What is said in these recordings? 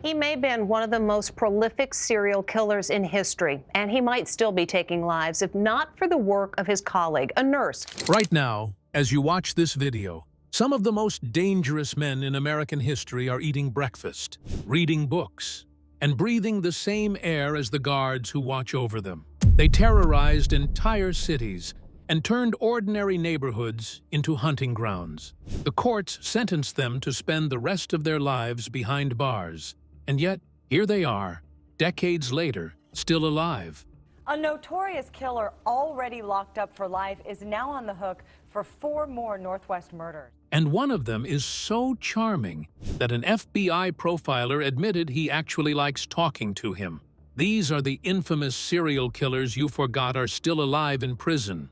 He may have been one of the most prolific serial killers in history, and he might still be taking lives if not for the work of his colleague, a nurse. Right now, as you watch this video, some of the most dangerous men in American history are eating breakfast, reading books, and breathing the same air as the guards who watch over them. They terrorized entire cities and turned ordinary neighborhoods into hunting grounds. The courts sentenced them to spend the rest of their lives behind bars. And yet, here they are, decades later, still alive. A notorious killer already locked up for life is now on the hook for 4 more Northwest murders. And one of them is so charming that an FBI profiler admitted he actually likes talking to him. These are the infamous serial killers you forgot are still alive in prison.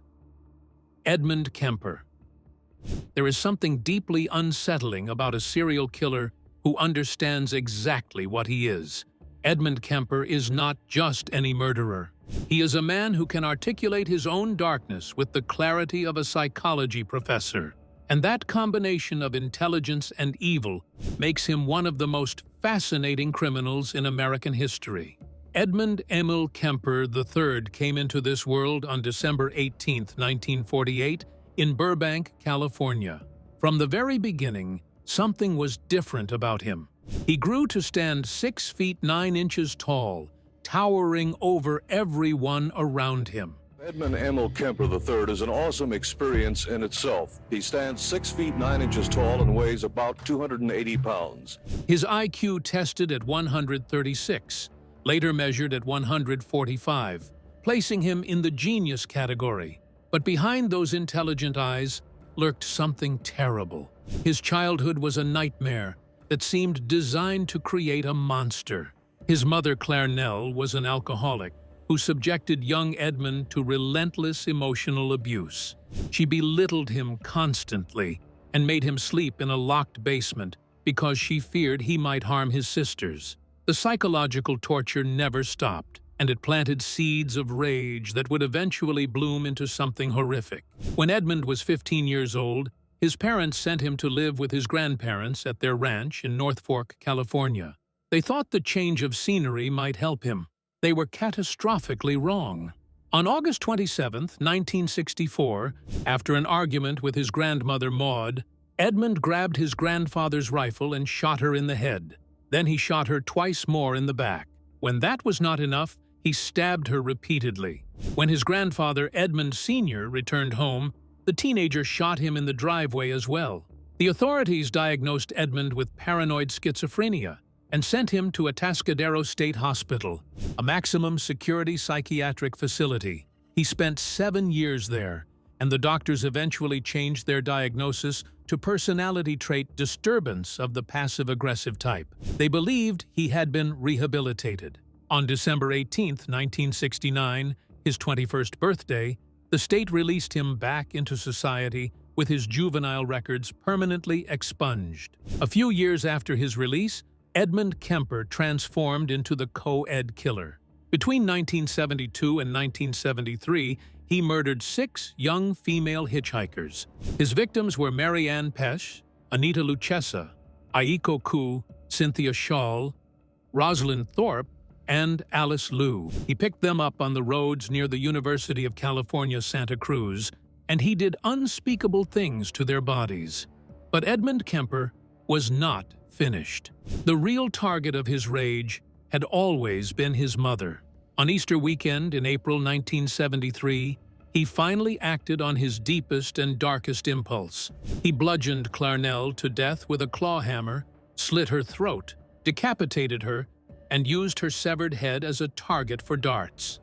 Edmund Kemper. There is something deeply unsettling about a serial killer who understands exactly what he is. Edmund Kemper is not just any murderer. He is a man who can articulate his own darkness with the clarity of a psychology professor. And that combination of intelligence and evil makes him one of the most fascinating criminals in American history. Edmund Emil Kemper III came into this world on December 18, 1948, in Burbank, California. From the very beginning, something was different about him. He grew to stand 6 feet 9 inches tall, towering over everyone around him. Edmund Emil Kemper III is an awesome experience in itself. He stands 6 feet 9 inches tall and weighs about 280 pounds. His IQ tested at 136, later measured at 145, placing him in the genius category. But behind those intelligent eyes lurked something terrible. His childhood was a nightmare that seemed designed to create a monster. His mother, Claire Nell, was an alcoholic who subjected young Edmund to relentless emotional abuse. She belittled him constantly and made him sleep in a locked basement because she feared he might harm his sisters. The psychological torture never stopped, and it planted seeds of rage that would eventually bloom into something horrific. When Edmund was 15 years old, his parents sent him to live with his grandparents at their ranch in North Fork, California. They thought the change of scenery might help him. They were catastrophically wrong. On August 27, 1964, after an argument with his grandmother Maud, Edmund grabbed his grandfather's rifle and shot her in the head. Then he shot her twice more in the back. When that was not enough, he stabbed her repeatedly. When his grandfather, Edmund Sr., returned home, the teenager shot him in the driveway as well. The authorities diagnosed Edmund with paranoid schizophrenia and sent him to Atascadero State Hospital, a maximum security psychiatric facility. He spent 7 years there, and the doctors eventually changed their diagnosis to personality trait disturbance of the passive-aggressive type. They believed he had been rehabilitated. On December 18, 1969, his 21st birthday, the state released him back into society with his juvenile records permanently expunged. A few years after his release, Edmund Kemper transformed into the co-ed killer. Between 1972 and 1973, he murdered 6 young female hitchhikers. His victims were Mary Ann Pesch, Anita Luchessa, Aiko Koo, Cynthia Schall, Rosalind Thorpe, and Alice Liu. He picked them up on the roads near the University of California, Santa Cruz, and he did unspeakable things to their bodies. But Edmund Kemper was not finished. The real target of his rage had always been his mother. On Easter weekend in April 1973, he finally acted on his deepest and darkest impulse. He bludgeoned Clarnell to death with a claw hammer, slit her throat, decapitated her, and used her severed head as a target for darts.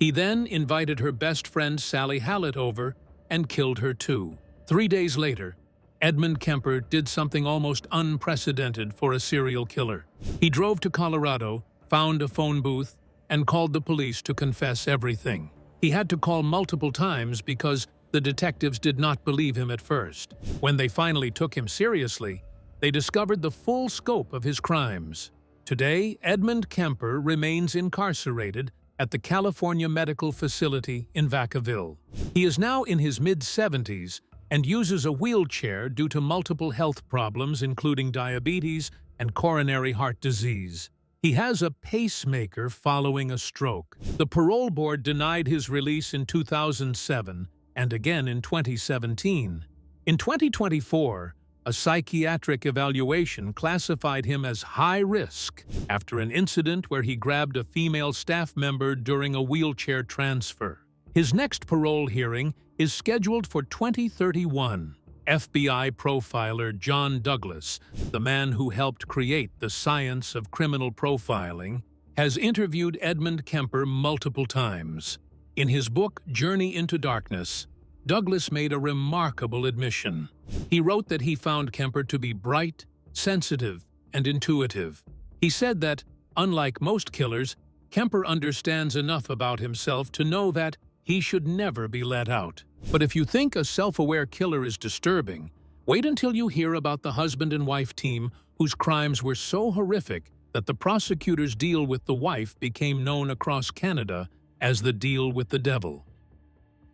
He then invited her best friend Sally Hallett over and killed her too. 3 days later, Edmund Kemper did something almost unprecedented for a serial killer. He drove to Colorado, found a phone booth, and called the police to confess everything. He had to call multiple times because the detectives did not believe him at first. When they finally took him seriously, they discovered the full scope of his crimes. Today, Edmund Kemper remains incarcerated at the California Medical Facility in Vacaville. He is now in his mid-70s and uses a wheelchair due to multiple health problems including diabetes, and coronary heart disease. He has a pacemaker following a stroke. The parole board denied his release in 2007 and again in 2017. In 2024, a psychiatric evaluation classified him as high risk after an incident where he grabbed a female staff member during a wheelchair transfer. His next parole hearing is scheduled for 2031. FBI profiler John Douglas, the man who helped create the science of criminal profiling, has interviewed Edmund Kemper multiple times. In his book, Journey into Darkness, Douglas made a remarkable admission. He wrote that he found Kemper to be bright, sensitive, and intuitive. He said that, unlike most killers, Kemper understands enough about himself to know that he should never be let out. But if you think a self-aware killer is disturbing, wait until you hear about the husband and wife team whose crimes were so horrific that the prosecutor's deal with the wife became known across Canada as the deal with the devil.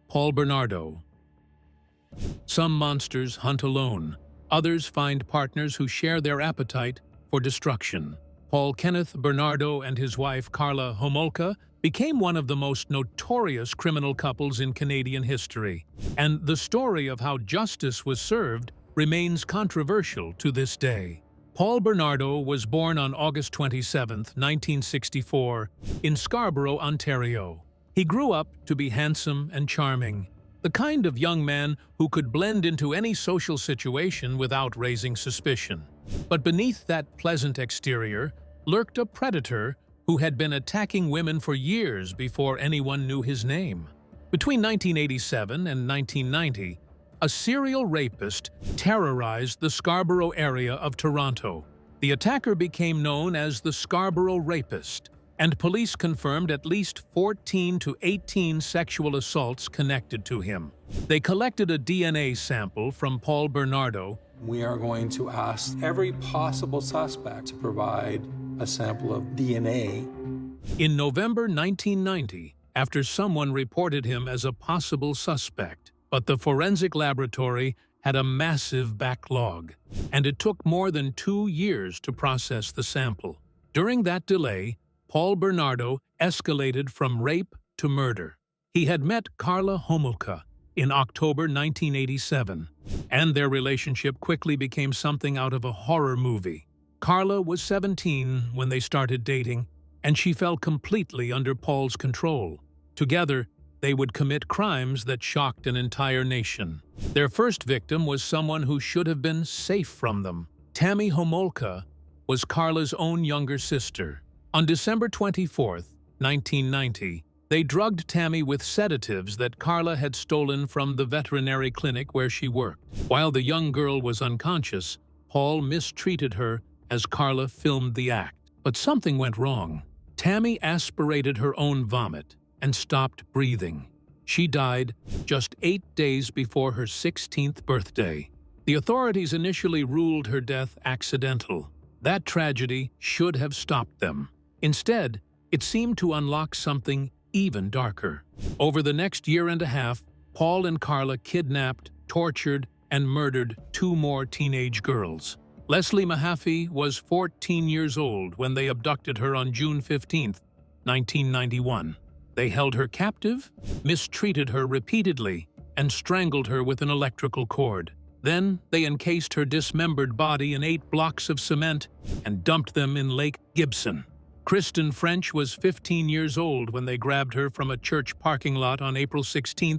Paul Bernardo. Some monsters hunt alone. Others find partners who share their appetite for destruction. Paul Kenneth Bernardo and his wife Carla Homulka became one of the most notorious criminal couples in Canadian history, and the story of how justice was served remains controversial to this day. Paul Bernardo was born on August 27, 1964, in Scarborough, Ontario. He grew up to be handsome and charming, the kind of young man who could blend into any social situation without raising suspicion. But beneath that pleasant exterior lurked a predator who had been attacking women for years before anyone knew his name. Between 1987 and 1990, a serial rapist terrorized the Scarborough area of Toronto. The attacker became known as the Scarborough Rapist, and police confirmed at least 14 to 18 sexual assaults connected to him. They collected a DNA sample from Paul Bernardo. We are going to ask every possible suspect to provide a sample of DNA. In November 1990, after someone reported him as a possible suspect, but the forensic laboratory had a massive backlog, and it took more than 2 years to process the sample. During that delay, Paul Bernardo escalated from rape to murder. He had met Carla Homulka in October 1987, and their relationship quickly became something out of a horror movie. Carla was 17 when they started dating, and she fell completely under Paul's control. Together, they would commit crimes that shocked an entire nation. Their first victim was someone who should have been safe from them. Tammy Homulka was Carla's own younger sister. On December 24, 1990, they drugged Tammy with sedatives that Carla had stolen from the veterinary clinic where she worked. While the young girl was unconscious, Paul mistreated her as Carla filmed the act. But something went wrong. Tammy aspirated her own vomit and stopped breathing. She died just 8 days before her 16th birthday. The authorities initially ruled her death accidental. That tragedy should have stopped them. Instead, it seemed to unlock something even darker. Over the next year and a half, Paul and Carla kidnapped, tortured, and murdered 2 more teenage girls. Leslie Mahaffey was 14 years old when they abducted her on June 15, 1991. They held her captive, mistreated her repeatedly, and strangled her with an electrical cord. Then they encased her dismembered body in 8 blocks of cement and dumped them in Lake Gibson. Kristen French was 15 years old when they grabbed her from a church parking lot on April 16,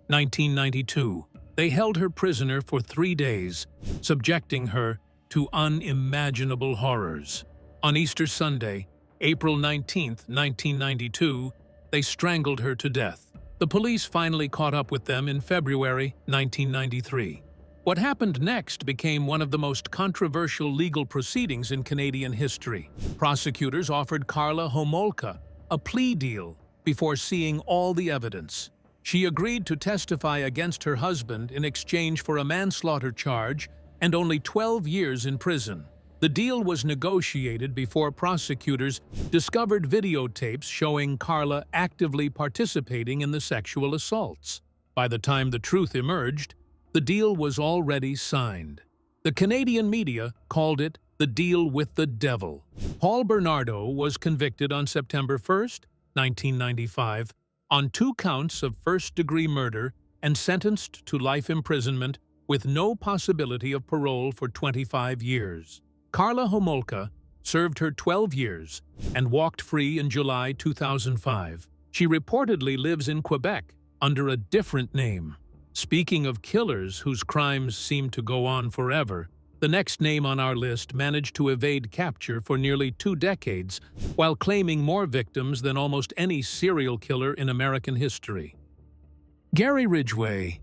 1992. They held her prisoner for 3 days, subjecting her to unimaginable horrors. On Easter Sunday, April 19, 1992, they strangled her to death. The police finally caught up with them in February 1993. What happened next became one of the most controversial legal proceedings in Canadian history. Prosecutors offered Carla Homulka a plea deal before seeing all the evidence. She agreed to testify against her husband in exchange for a manslaughter charge and only 12 years in prison. The deal was negotiated before prosecutors discovered videotapes showing Carla actively participating in the sexual assaults. By the time the truth emerged, the deal was already signed. The Canadian media called it the deal with the devil. Paul Bernardo was convicted on September 1st, 1995, on 2 counts of first-degree murder and sentenced to life imprisonment with no possibility of parole for 25 years. Carla Homulka served her 12 years and walked free in July 2005. She reportedly lives in Quebec under a different name. Speaking of killers whose crimes seem to go on forever, the next name on our list managed to evade capture for nearly 2 decades while claiming more victims than almost any serial killer in American history. Gary Ridgeway.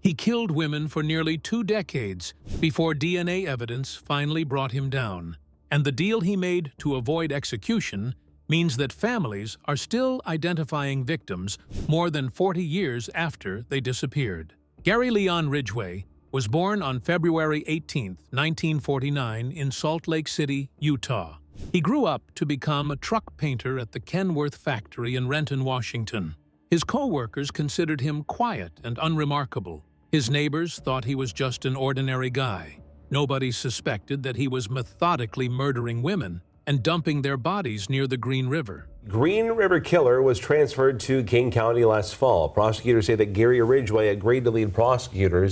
He killed women for nearly 2 decades before DNA evidence finally brought him down, and the deal he made to avoid execution means that families are still identifying victims more than 40 years after they disappeared. Gary Leon Ridgeway was born on February 18, 1949 in Salt Lake City, Utah. He grew up to become a truck painter at the Kenworth factory in Renton, Washington. His co-workers considered him quiet and unremarkable. His neighbors thought he was just an ordinary guy. Nobody suspected that he was methodically murdering women and dumping their bodies near the Green River. Green River killer was transferred to King County last fall. Prosecutors say that Gary Ridgeway agreed to lead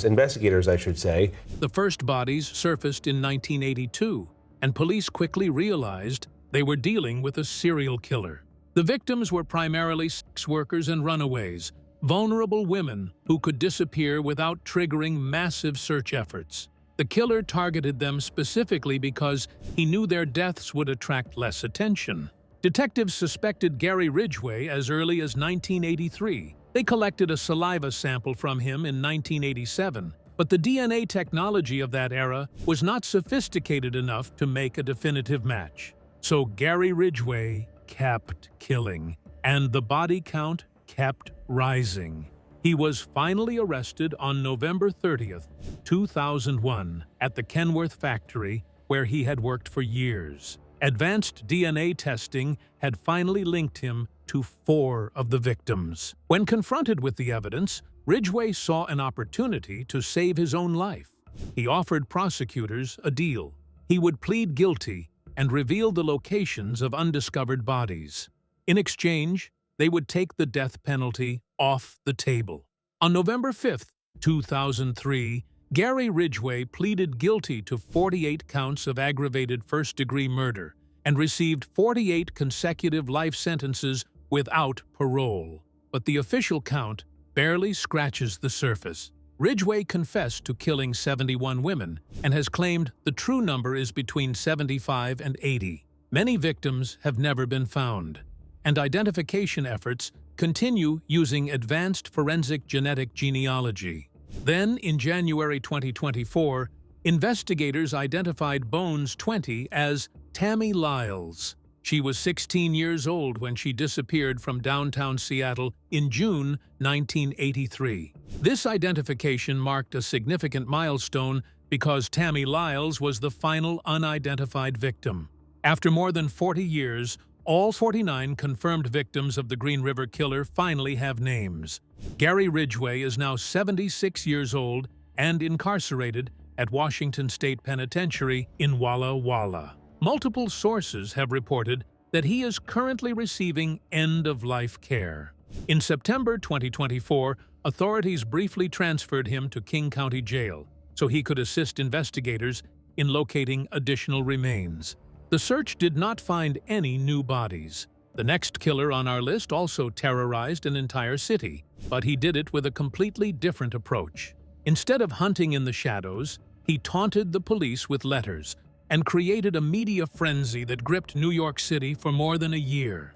investigators, I should say. The first bodies surfaced in 1982, and police quickly realized they were dealing with a serial killer. The victims were primarily sex workers and runaways, vulnerable women who could disappear without triggering massive search efforts. The killer targeted them specifically because he knew their deaths would attract less attention. Detectives suspected Gary Ridgeway as early as 1983. They collected a saliva sample from him in 1987, but the DNA technology of that era was not sophisticated enough to make a definitive match. So Gary Ridgeway kept killing, and the body count kept rising. He was finally arrested on November 30th, 2001, at the Kenworth factory where he had worked for years. Advanced DNA testing had finally linked him to 4 of the victims. When confronted with the evidence, Ridgeway saw an opportunity to save his own life. He offered prosecutors a deal. He would plead guilty and reveal the locations of undiscovered bodies. In exchange, they would take the death penalty off the table. On November 5th, 2003, Gary Ridgeway pleaded guilty to 48 counts of aggravated first-degree murder and received 48 consecutive life sentences without parole. But the official count barely scratches the surface. Ridgeway confessed to killing 71 women and has claimed the true number is between 75 and 80. Many victims have never been found, and identification efforts continue using advanced forensic genetic genealogy. Then, in January 2024, investigators identified Bones 20 as Tammy Lyles. She was 16 years old when she disappeared from downtown Seattle in June 1983. This identification marked a significant milestone because Tammy Lyles was the final unidentified victim. After more than 40 years, all 49 confirmed victims of the Green River Killer finally have names. Gary Ridgeway is now 76 years old and incarcerated at Washington State Penitentiary in Walla Walla. Multiple sources have reported that he is currently receiving end-of-life care. In September 2024, authorities briefly transferred him to King County Jail so he could assist investigators in locating additional remains. The search did not find any new bodies. The next killer on our list also terrorized an entire city, but he did it with a completely different approach. Instead of hunting in the shadows, he taunted the police with letters and created a media frenzy that gripped New York City for more than a year.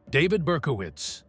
David Berkowitz.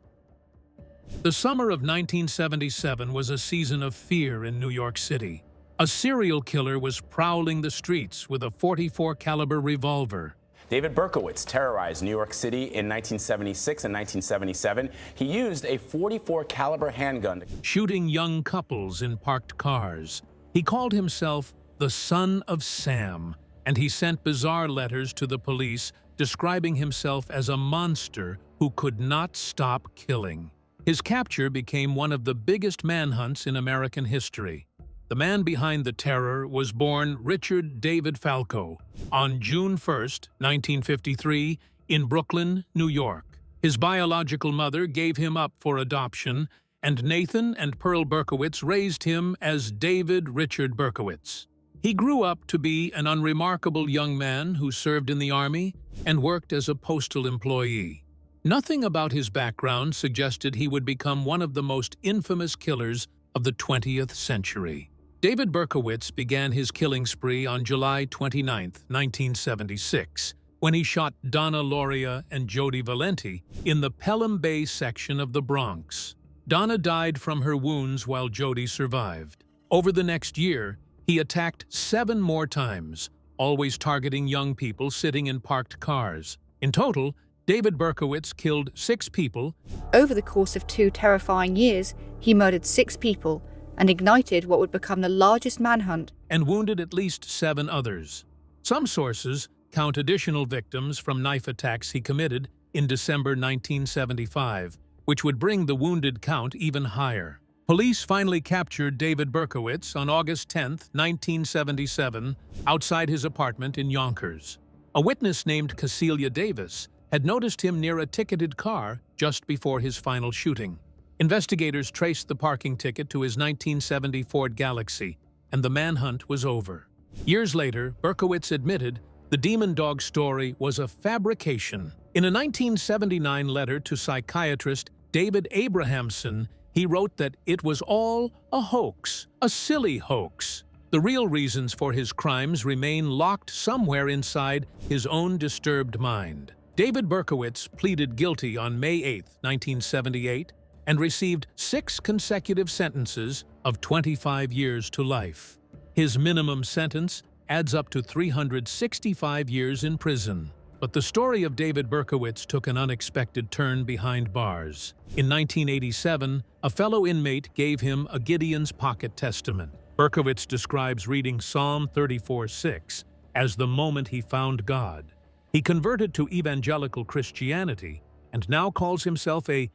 The summer of 1977 was a season of fear in New York City. A serial killer was prowling the streets with a .44 caliber revolver. David Berkowitz terrorized New York City in 1976 and 1977. He used a .44 caliber handgun, shooting young couples in parked cars. He called himself the Son of Sam, and he sent bizarre letters to the police describing himself as a monster who could not stop killing. His capture became one of the biggest manhunts in American history. The man behind the terror was born Richard David Falco on June 1st, 1953, in Brooklyn, New York. His biological mother gave him up for adoption, and Nathan and Pearl Berkowitz raised him as David Richard Berkowitz. He grew up to be an unremarkable young man who served in the Army and worked as a postal employee. Nothing about his background suggested he would become one of the most infamous killers of the 20th century. David Berkowitz began his killing spree on July 29, 1976, when he shot Donna Lauria and Jody Valenti in the Pelham Bay section of the Bronx. Donna died from her wounds while Jody survived. Over the next year, he attacked 7 more times, always targeting young people sitting in parked cars. In total, David Berkowitz killed 6 people. Over the course of 2 terrifying years, he murdered 6 people and ignited what would become the largest manhunt, and wounded at least 7 others. Some sources count additional victims from knife attacks he committed in December 1975, which would bring the wounded count even higher. Police finally captured David Berkowitz on August 10, 1977, outside his apartment in Yonkers. A witness named Cecilia Davis had noticed him near a ticketed car just before his final shooting. Investigators traced the parking ticket to his 1970 Ford Galaxy, and the manhunt was over. Years later, Berkowitz admitted the demon dog story was a fabrication. In a 1979 letter to psychiatrist David Abrahamson, he wrote that it was all a hoax, a silly hoax. The real reasons for his crimes remain locked somewhere inside his own disturbed mind. David Berkowitz pleaded guilty on May 8, 1978, and received 6 consecutive sentences of 25 years to life. His minimum sentence adds up to 365 years in prison. But the story of David Berkowitz took an unexpected turn behind bars. In 1987, a fellow inmate gave him a Gideon's Pocket Testament. Berkowitz describes reading Psalm 34:6 as the moment he found God. He converted to evangelical Christianity and now calls himself a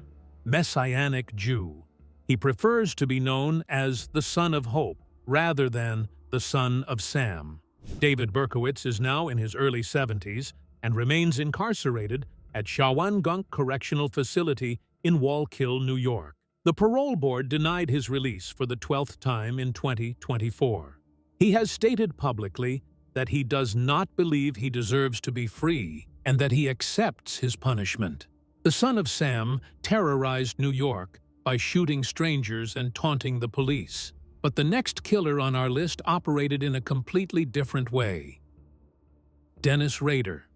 Messianic Jew. He prefers to be known as the Son of Hope rather than the Son of Sam. David Berkowitz is now in his early 70s and remains incarcerated at Shawangunk Correctional Facility in Wallkill, New York. The parole board denied his release for the 12th time in 2024. He has stated publicly that he does not believe he deserves to be free and that he accepts his punishment. The Son of Sam terrorized New York by shooting strangers and taunting the police. But the next killer on our list operated in a completely different way. Dennis Rader.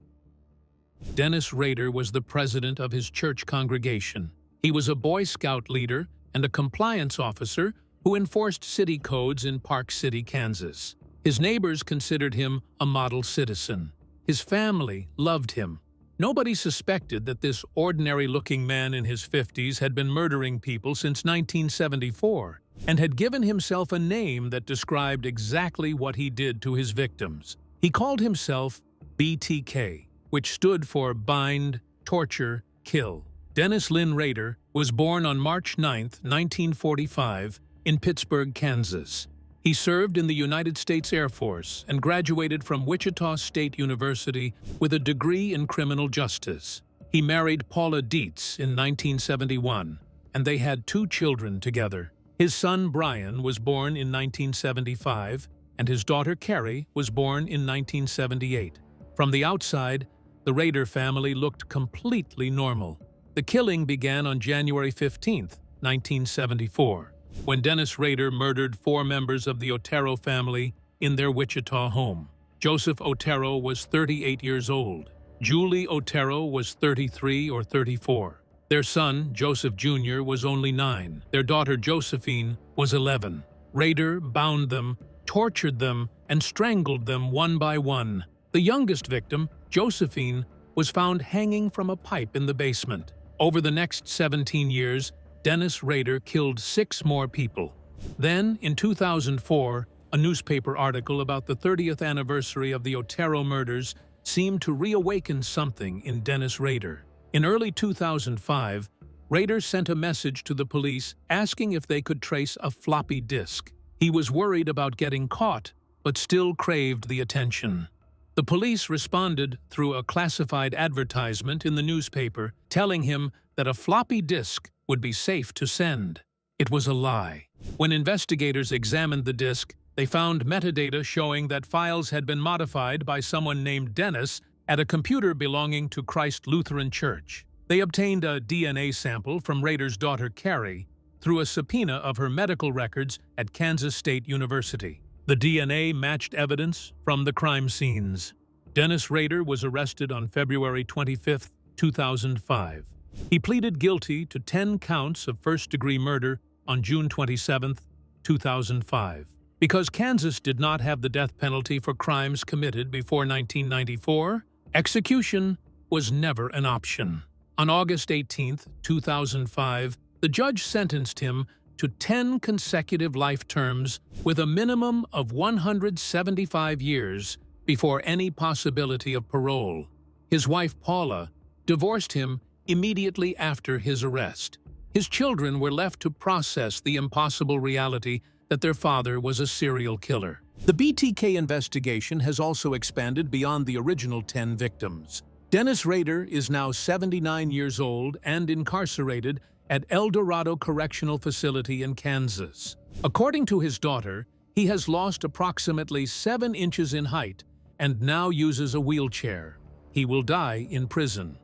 Dennis Rader was the president of his church congregation. He was a Boy Scout leader and a compliance officer who enforced city codes in Park City, Kansas. His neighbors considered him a model citizen. His family loved him. Nobody suspected that this ordinary-looking man in his 50s had been murdering people since 1974 and had given himself a name that described exactly what he did to his victims. He called himself BTK, which stood for Bind, Torture, Kill. Dennis Lynn Rader was born on March 9, 1945, in Pittsburgh, Kansas. He served in the United States Air Force and graduated from Wichita State University with a degree in criminal justice. He married Paula Dietz in 1971, and they had 2 children together. His son Brian was born in 1975, and his daughter Carrie was born in 1978. From the outside, the Rader family looked completely normal. The killing began on January 15, 1974. When Dennis Rader murdered 4 members of the Otero family in their Wichita home. Joseph Otero was 38 years old. Julie Otero was 33 or 34. Their son, Joseph Jr., was only 9. Their daughter, Josephine, was 11. Rader bound them, tortured them, and strangled them one by one. The youngest victim, Josephine, was found hanging from a pipe in the basement. Over the next 17 years, Dennis Rader killed 6 more people. Then, in 2004, a newspaper article about the 30th anniversary of the Otero murders seemed to reawaken something in Dennis Rader. In early 2005, Rader sent a message to the police asking if they could trace a floppy disk. He was worried about getting caught, but still craved the attention. The police responded through a classified advertisement in the newspaper telling him that a floppy disk would be safe to send. It was a lie. When investigators examined the disk, they found metadata showing that files had been modified by someone named Dennis at a computer belonging to Christ Lutheran Church. They obtained a DNA sample from Rader's daughter Carrie through a subpoena of her medical records at Kansas State University. The DNA matched evidence from the crime scenes. Dennis Rader was arrested on February 25, 2005. He pleaded guilty to 10 counts of first-degree murder on June 27, 2005. Because Kansas did not have the death penalty for crimes committed before 1994, execution was never an option. On August 18, 2005, the judge sentenced him to 10 consecutive life terms with a minimum of 175 years before any possibility of parole. His wife, Paula, divorced him immediately after his arrest. His children were left to process the impossible reality that their father was a serial killer. The BTK investigation has also expanded beyond the original 10 victims. Dennis Rader is now 79 years old and incarcerated at El Dorado Correctional Facility in Kansas. According to his daughter, he has lost approximately 7 inches in height and now uses a wheelchair. He will die in prison.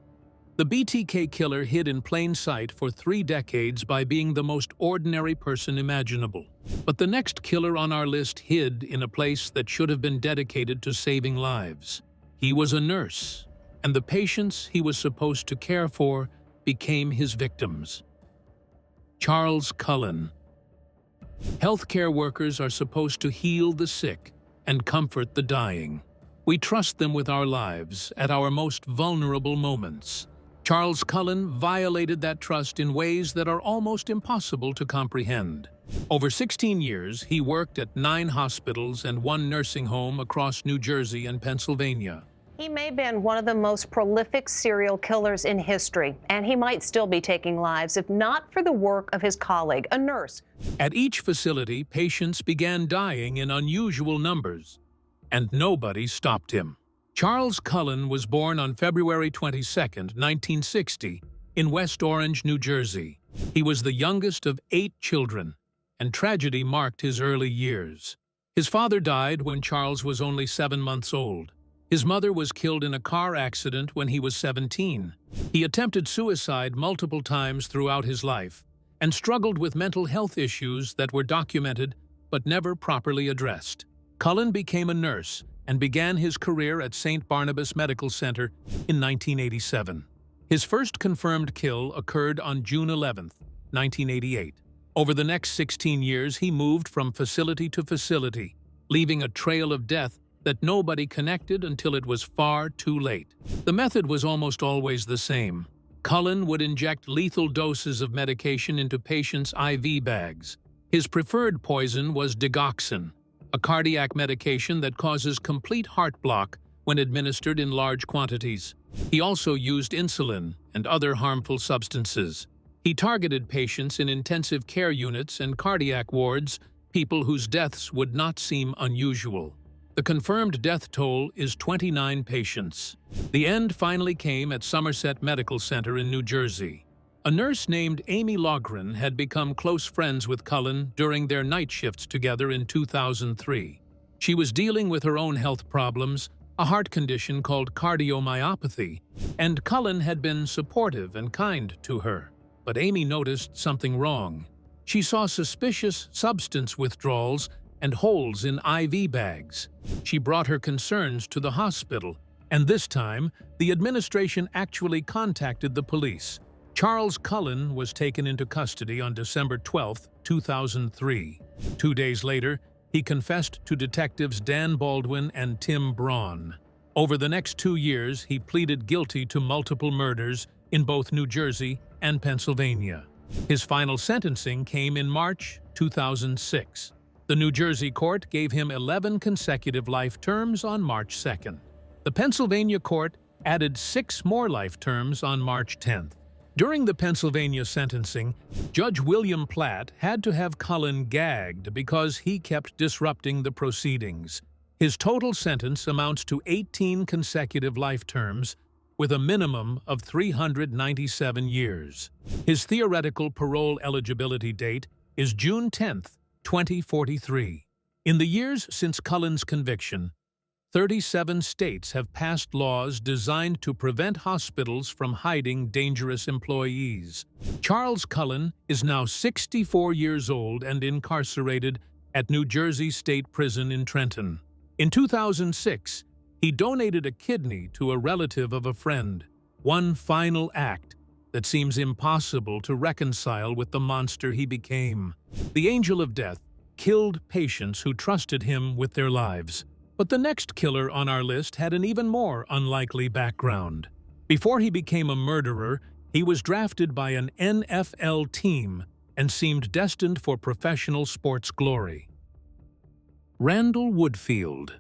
The BTK killer hid in plain sight for 3 decades by being the most ordinary person imaginable. But the next killer on our list hid in a place that should have been dedicated to saving lives. He was a nurse, and the patients he was supposed to care for became his victims. Charles Cullen. Healthcare workers are supposed to heal the sick and comfort the dying. We trust them with our lives at our most vulnerable moments. Charles Cullen violated that trust in ways that are almost impossible to comprehend. Over 16 years, he worked at 9 hospitals and 1 nursing home across New Jersey and Pennsylvania. He may have been one of the most prolific serial killers in history, and he might still be taking lives if not for the work of his colleague, a nurse. At each facility, patients began dying in unusual numbers, and nobody stopped him. Charles Cullen was born on February 22, 1960, in West Orange, New Jersey. He was the youngest of 8 children, and tragedy marked his early years. His father died when Charles was only 7 months old. His mother was killed in a car accident when he was 17. He attempted suicide multiple times throughout his life and struggled with mental health issues that were documented but never properly addressed. Cullen became a nurse and began his career at St. Barnabas Medical Center in 1987. His first confirmed kill occurred on June 11, 1988. Over the next 16 years, he moved from facility to facility, leaving a trail of death that nobody connected until it was far too late. The method was almost always the same. Cullen would inject lethal doses of medication into patients' IV bags. His preferred poison was digoxin, a cardiac medication that causes complete heart block when administered in large quantities. He also used insulin and other harmful substances. He targeted patients in intensive care units and cardiac wards, people whose deaths would not seem unusual. The confirmed death toll is 29 patients. The end finally came at Somerset Medical Center in New Jersey. A nurse named Amy Logren had become close friends with Cullen during their night shifts together in 2003. She was dealing with her own health problems, a heart condition called cardiomyopathy, and Cullen had been supportive and kind to her. But Amy noticed something wrong. She saw suspicious substance withdrawals and holes in IV bags. She brought her concerns to the hospital, and this time, the administration actually contacted the police. Charles Cullen was taken into custody on December 12, 2003. 2 days later, he confessed to detectives Dan Baldwin and Tim Braun. Over the next 2 years, he pleaded guilty to multiple murders in both New Jersey and Pennsylvania. His final sentencing came in March 2006. The New Jersey court gave him 11 consecutive life terms on March 2nd. The Pennsylvania court added 6 more life terms on March 10th. During the Pennsylvania sentencing, Judge William Platt had to have Cullen gagged because he kept disrupting the proceedings. His total sentence amounts to 18 consecutive life terms, with a minimum of 397 years. His theoretical parole eligibility date is June 10, 2043. In the years since Cullen's conviction, 37 states have passed laws designed to prevent hospitals from hiding dangerous employees. Charles Cullen is now 64 years old and incarcerated at New Jersey State Prison in Trenton. In 2006, he donated a kidney to a relative of a friend, one final act that seems impossible to reconcile with the monster he became. The angel of death killed patients who trusted him with their lives. But the next killer on our list had an even more unlikely background. Before he became a murderer, he was drafted by an NFL team and seemed destined for professional sports glory. Randall Woodfield.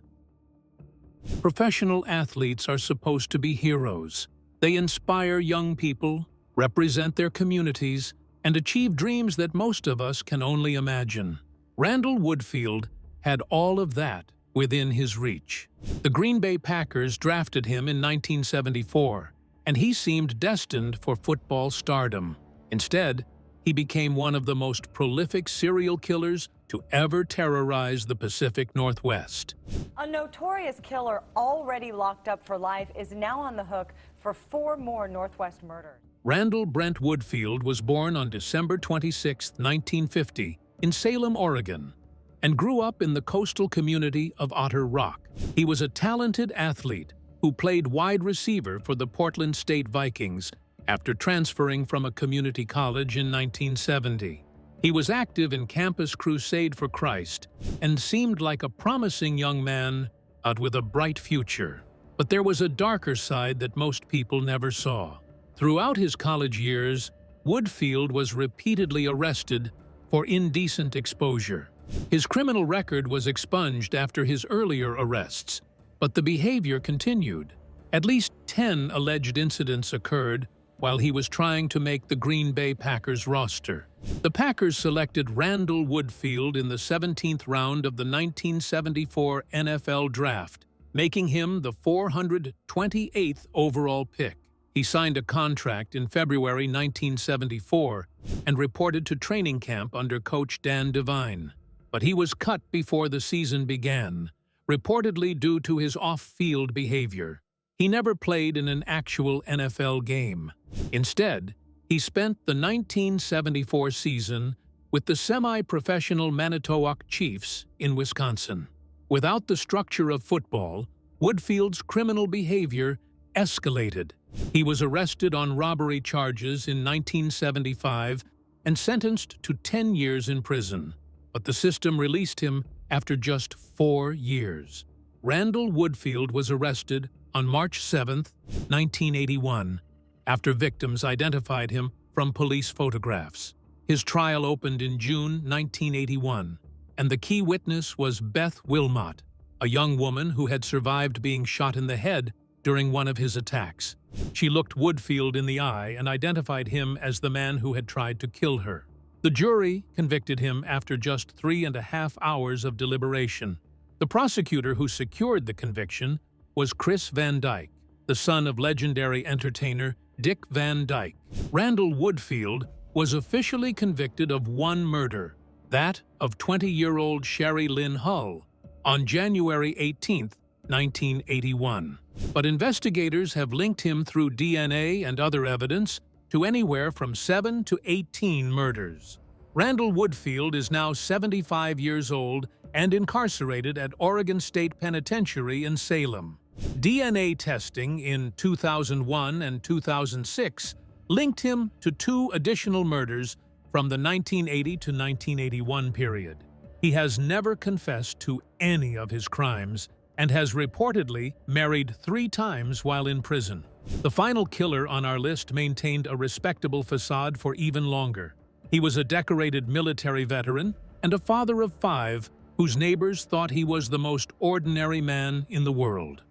Professional athletes are supposed to be heroes. They inspire young people, represent their communities, and achieve dreams that most of us can only imagine. Randall Woodfield had all of that within his reach. The Green Bay Packers drafted him in 1974, and he seemed destined for football stardom. Instead, he became one of the most prolific serial killers to ever terrorize the Pacific Northwest. A notorious killer already locked up for life is now on the hook for 4 more Northwest murders. Randall Brent Woodfield was born on December 26, 1950, in Salem, Oregon, and grew up in the coastal community of Otter Rock. He was a talented athlete who played wide receiver for the Portland State Vikings after transferring from a community college in 1970. He was active in Campus Crusade for Christ and seemed like a promising young man out with a bright future. But there was a darker side that most people never saw. Throughout his college years, Woodfield was repeatedly arrested for indecent exposure. His criminal record was expunged after his earlier arrests, but the behavior continued. At least 10 alleged incidents occurred while he was trying to make the Green Bay Packers roster. The Packers selected Randall Woodfield in the 17th round of the 1974 NFL Draft, making him the 428th overall pick. He signed a contract in February 1974 and reported to training camp under coach Dan Devine. But he was cut before the season began, reportedly due to his off-field behavior. He never played in an actual NFL game. Instead, he spent the 1974 season with the semi-professional Manitowoc Chiefs in Wisconsin. Without the structure of football, Woodfield's criminal behavior escalated. He was arrested on robbery charges in 1975 and sentenced to 10 years in prison. But the system released him after just 4 years. Randall Woodfield was arrested on March 7, 1981, after victims identified him from police photographs. His trial opened in June 1981, and the key witness was Beth Wilmot, a young woman who had survived being shot in the head during one of his attacks. She looked Woodfield in the eye and identified him as the man who had tried to kill her. The jury convicted him after just 3.5 hours of deliberation. The prosecutor who secured the conviction was Chris Van Dyke, the son of legendary entertainer Dick Van Dyke. Randall Woodfield was officially convicted of one murder, that of 20-year-old Sherry Lynn Hull, on January 18, 1981. But investigators have linked him through DNA and other evidence to anywhere from 7 to 18 murders. Randall Woodfield is now 75 years old and incarcerated at Oregon State Penitentiary in Salem. DNA testing in 2001 and 2006 linked him to 2 additional murders from the 1980 to 1981 period. He has never confessed to any of his crimes and has reportedly married 3 times while in prison. The final killer on our list maintained a respectable facade for even longer. He was a decorated military veteran and a father of 5 whose neighbors thought he was the most ordinary man in the world.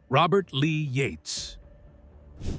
Robert Lee Yates.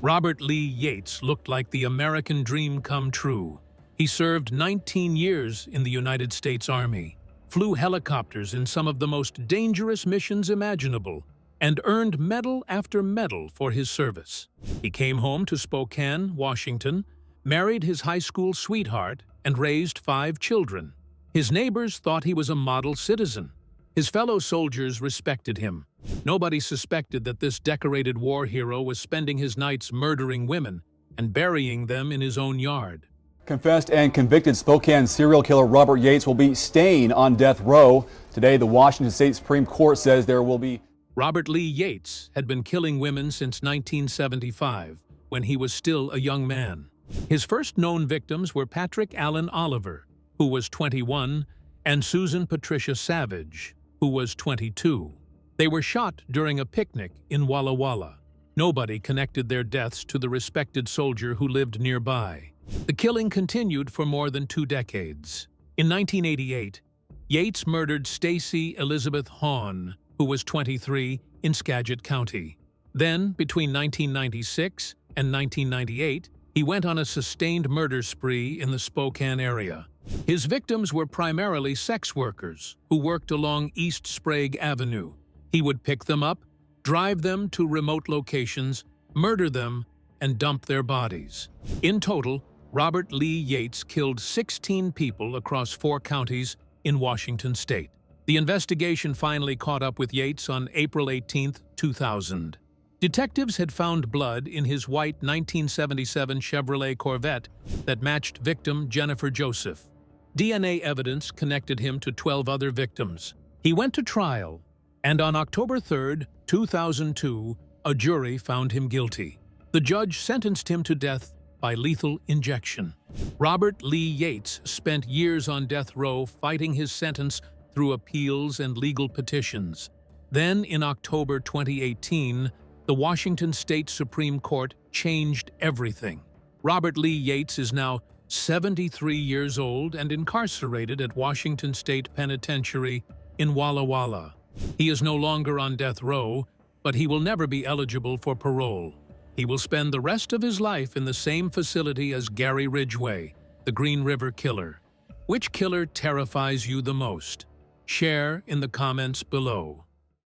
Robert Lee Yates looked like the American dream come true. He served 19 years in the United States Army, flew helicopters in some of the most dangerous missions imaginable, and earned medal after medal for his service. He came home to Spokane, Washington, married his high school sweetheart, and raised 5 children. His neighbors thought he was a model citizen. His fellow soldiers respected him. Nobody suspected that this decorated war hero was spending his nights murdering women and burying them in his own yard. Confessed and convicted Spokane serial killer Robert Yates will be staying on death row. Today, the Washington State Supreme Court says there will be... Robert Lee Yates had been killing women since 1975, when he was still a young man. His first known victims were Patrick Allen Oliver, who was 21, and Susan Patricia Savage, who was 22. They were shot during a picnic in Walla Walla. Nobody connected their deaths to the respected soldier who lived nearby. The killing continued for more than 2 decades. In 1988, Yates murdered Stacy Elizabeth Hawn, who was 23, in Skagit County. Then, between 1996 and 1998, he went on a sustained murder spree in the Spokane area. His victims were primarily sex workers who worked along East Sprague Avenue. He would pick them up, drive them to remote locations, murder them, and dump their bodies. In total, Robert Lee Yates killed 16 people across 4 counties in Washington state. The investigation finally caught up with Yates on April 18, 2000. Detectives had found blood in his white 1977 Chevrolet Corvette that matched victim Jennifer Joseph. DNA evidence connected him to 12 other victims. He went to trial, and on October 3, 2002, a jury found him guilty. The judge sentenced him to death by lethal injection. Robert Lee Yates spent years on death row fighting his sentence through appeals and legal petitions. Then, in October 2018, the Washington State Supreme Court changed everything. Robert Lee Yates is now 73 years old and incarcerated at Washington State Penitentiary in Walla Walla. He is no longer on death row, but he will never be eligible for parole. He will spend the rest of his life in the same facility as Gary Ridgeway, the Green River Killer. Which killer terrifies you the most? Share in the comments below.